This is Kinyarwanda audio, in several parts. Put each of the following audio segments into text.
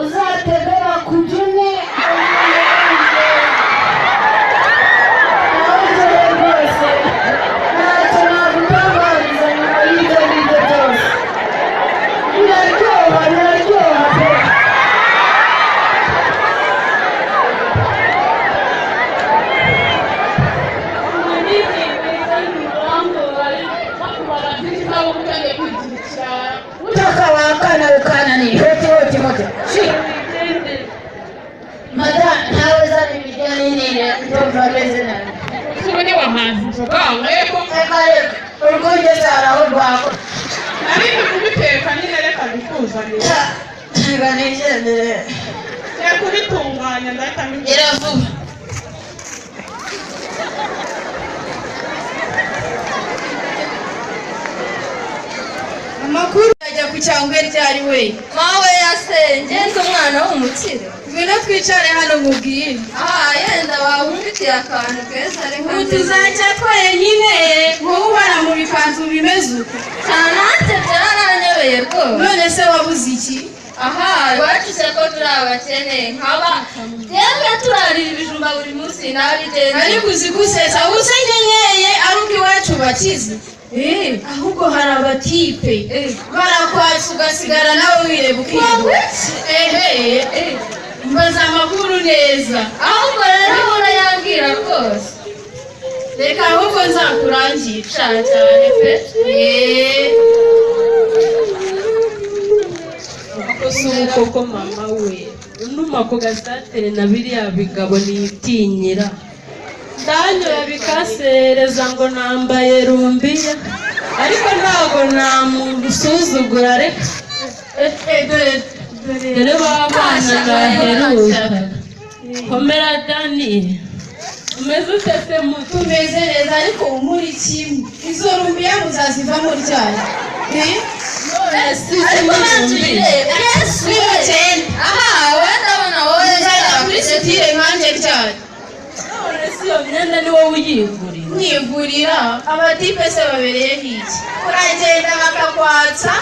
uzatebera kujune amakuru ajya ku cyangwe ryari we mawe yasenge umwana w'umukire ngwino twicare hano mubwire yenda wahungitiye akantu keza reka tuzajya twenyine wowe ubara mu bikanzu bimeze uko nanjye byaranyobeye rwose none se wabuze iki iwacu se ko turi abakene nkaba twebwe turarira ibijumba buri munsi nabigenda ariko uzi gusetsa usenyenyeye ari uko iwacu bakize ahubwo hari abatipe barakwatsa ugasigara nawe wireba ukiga mbaza amakuru neza ahubwo rero ubona yambwira rwose reka ahubwo nzakurangira cyane pe koko mama we unuma ku gasatere na biriya bigabo nitinyira ndanyura bikasereza ngo nambaye rumbiya ariko ntabwo namusuzugura reka dore babana naheruka komera Dani umeze utese muto tumeze neza ariko umuri kimwe izo rumbiya muzazivamo ryari ariko natubirebe wenda abona wowe kuri sitire nkanjye ryari iyo myenda ni wowe uyigurira nigurira abatipe se babereye hiki uragenda bakakwatsa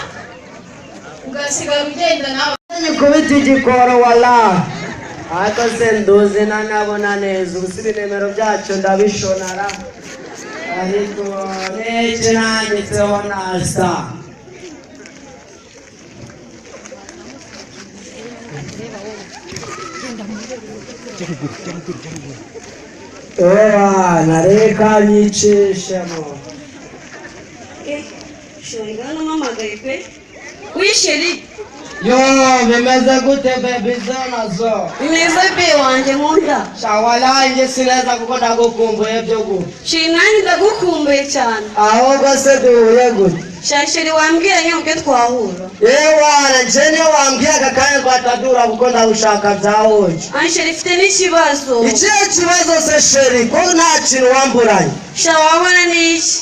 ugasigara ugenda nawe kubita igikoro wala ariko se nduzi nanabona neza ubu si ibinimero byacu ndabishonara ariko n'iki nanditseho nasa nareka nyicishemo shori gana mamagaye pe wisheri yo bimeze gute baby nazo bimeze be wanjye nkunda shawalange sineza kuko ndagukumbuye byo gute shiri nanjye ndagukumbuye cyane ahubwo se duhuye gute shashiri wambwira nyuke twahura yewana nje niyo wambwiye aka kanya twatadura kuko ndagushaka byahoje ansheri ifite n'ikibazo ikihe kibazo se sheri ko nta kintu wamburanye sha wabona n'iki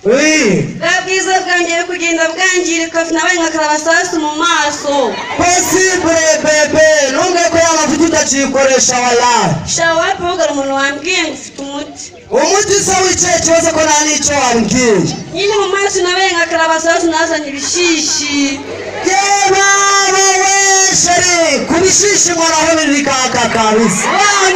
bwa bwiza bwanjye kugenda bwangirika nabaye nka karabasasu mu maso possible bebe nunge ko y'amavuta utacikoresha walahi sha wavuga umuntu wambwiye ngo ufite umuti se w'ikihe kibazo ko nta n'icyo wambwiye nyine mu maso nabaye nka karabasasu nazanye ibishishi yebawe sheri kubishishi muraho birikaka kabisa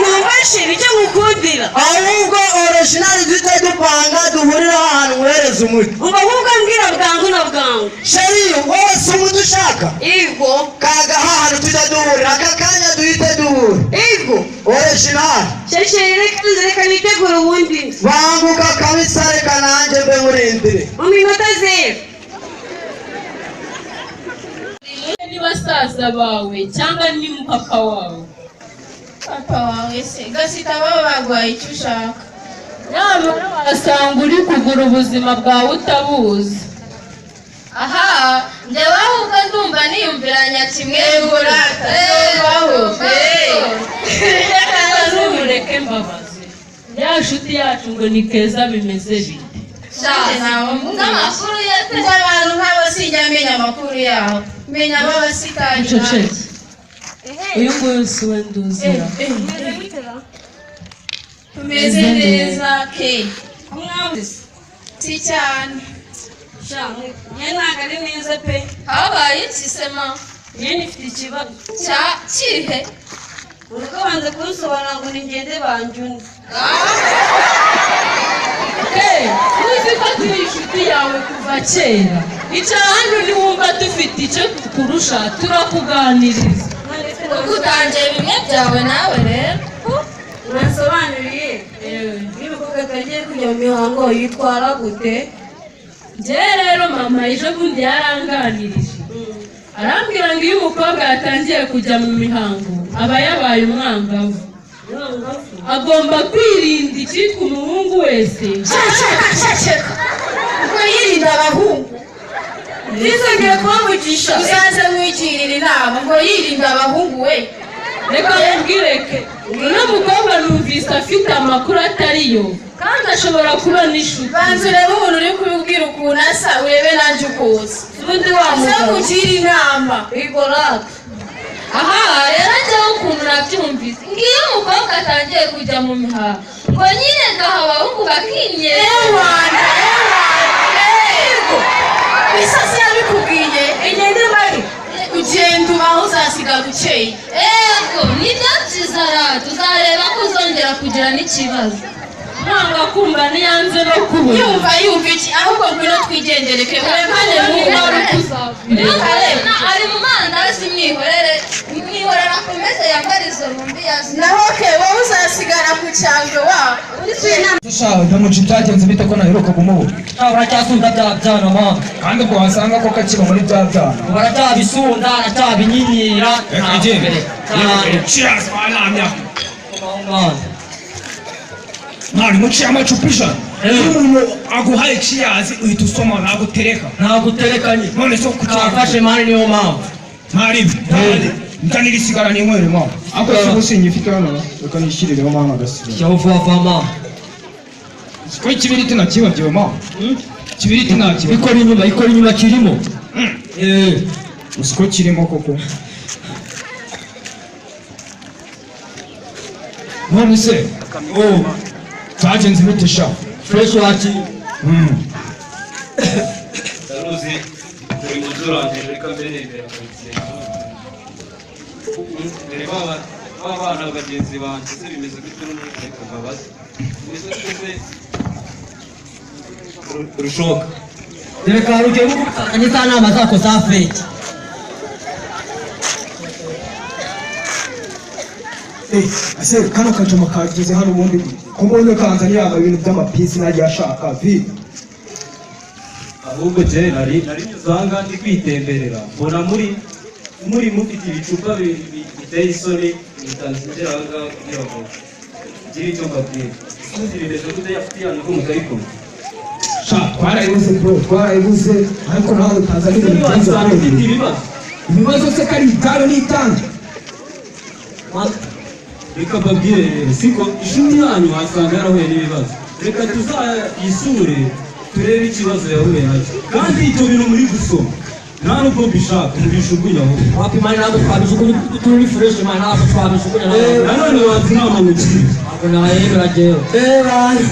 numva sheri icyo ngukundira ahubwo original duhita dupanga duhurira ahantu mwereza umuti umva ahubwo mbwira bwangu na bwangu sheri wowe si umuti ushaka igo kaga hahanu tujya duhurira aka kanya duhite duhura igo original sheri reka nitegura ubundi banguka kabisa reka nanjye mbe nkurindire mu minota zero ni basaza bawe cyangwa ni papa wawe papa wawe se gasita baba bagwaye icyo ushaka nyamara wasanga uri kugura ubuzima bwawe utabuzi. aha njyewe ahubwo ndumva niyumviranya kimwe burata Mureke mbabazi, ya nshuti yacu ngo ni Keza bimeze bite? n'amakuru ye pe abantu nk'abo sinjya menya amakuru yabo, menya ab'abasikari Uceceke. Uyu nguyu si we nduzira. tumeze neza ke si cyane ntabwo ari neza pe. habaye iki sema Njye nifite ikibazo. kihe Uriko banze kunsobanura ngo ningende banjune. Uzi ko turi inshuti yawe kuva kera. Icara hano niwumva dufite icyo tukurusha turakuganiriza. utangiye bimwe byawe nawe rero Mwansobanuriye. Niba umukobwa atagiye kujya mu mihango yitwara gute? Njye rero mama ejo bundi yaranganirije. Arambwira ngo iyo umukobwa yatangiye kujya mu mihango aba yabaye umwangavu. Agomba kwirinda icyitwa umuhungu wese. ceceka ngo yirinde abahungu, Ntizongere kubavugisha. uzaze mwigirira inama ngo yirinde abahungu we. Reka mubwireke, uno mukobwa numvise afite amakuru atariyo kandi ashobora kuba n'ishuti. banza urebe umuntu uri kubibwira ukuntu asa, urebe nanjye uko usa, Ubundi uze wamugabo. kugira inama. Igoraka. aha rero njyewe ukuntu nabyumvise ngiyo umukobwa atangiye kujya mu mihango ngo nyine gaha abahungu bakinyera Ewana, ego bisasi yabikubwiye, igende bari ugenda ubaho uzasigara ukeye. ego nibyo byiza ra tuzareba ko uzongera kugira n'ikibazo Nanga kumva niyanze no kubona. yumva iki ahubwo ngwino twigendere ke uremane ari mu mandazi mwihorera akomeze yambara izo rumbi yazi naho ke wowe uzasigara ku cyangwe wabo. Dushawe ndamuca ibyagenze bite ko naheruka kumubura. baracyasunda bya byana mama, Kandi ubwo wasanga ko kakiba muri bya byana. baracyabisunda aracyabinyinyira Cheers banamya. mwana. Mwari muciye amacupa ijana. Iyo umuntu aguhaye cheers uhita usoma nagutereka. ntabwo uterekanye None so kucyafashe afashe mani niyo mpamvu. ntari ndanira isigara n'inywere mama. Ako sibo sinyifite hano. Reka nishirireho mama agasigara. jya vuba mama, Ko ikibiriti nakibabyewe mama. Ikibiriti nakibabyewe. ikora inyuma kirimo. Usiko kirimo koko. None se cyagenze bite sha? fresh waki Ndaruzi turi mu zurangije reka mbere imbere akaritsiye. Mbere b'abana bagenzi banjye se bimeze gute n'umuntu ariko mbabazi. Bimeze gute rushoka. reka rujye gukutanya za nama zako za fake. Ase kano kajoma kageze hano ubundi ko mbonye kanzaniye ibintu by'amapisi nagiye ashaka vi. Ahubwo je nari nyuzanga ndi kwitemberera. Mbona muri mufite ibicupa biteye isoni bitanzira anga kugira ngo giri cyo mbabwira. Sinzi bimeze gute yafite yanyu ko mutari kumwe. Sha twarayibuze bro, twarayibuze ariko nawe utanzaniye ibintu byiza Ibibazo kweli. mfite ibibazo. Ibibazo se kari itaro n'itange. Reka mbabwire rero siko inshuti yanyu wasanga yarahuye n'ibibazo. Reka tuzayisure turebe ikibazo yahuye nacyo. Kandi ibyo bintu muri gusoma nta nubwo mbishaka mubishugunya aho. wapi mani ntabwo twabijugunye turi fresh mani ntabwo twabijugunye Nanone wazi inama mu gihe. ntabwo nayemera jewe. Bye.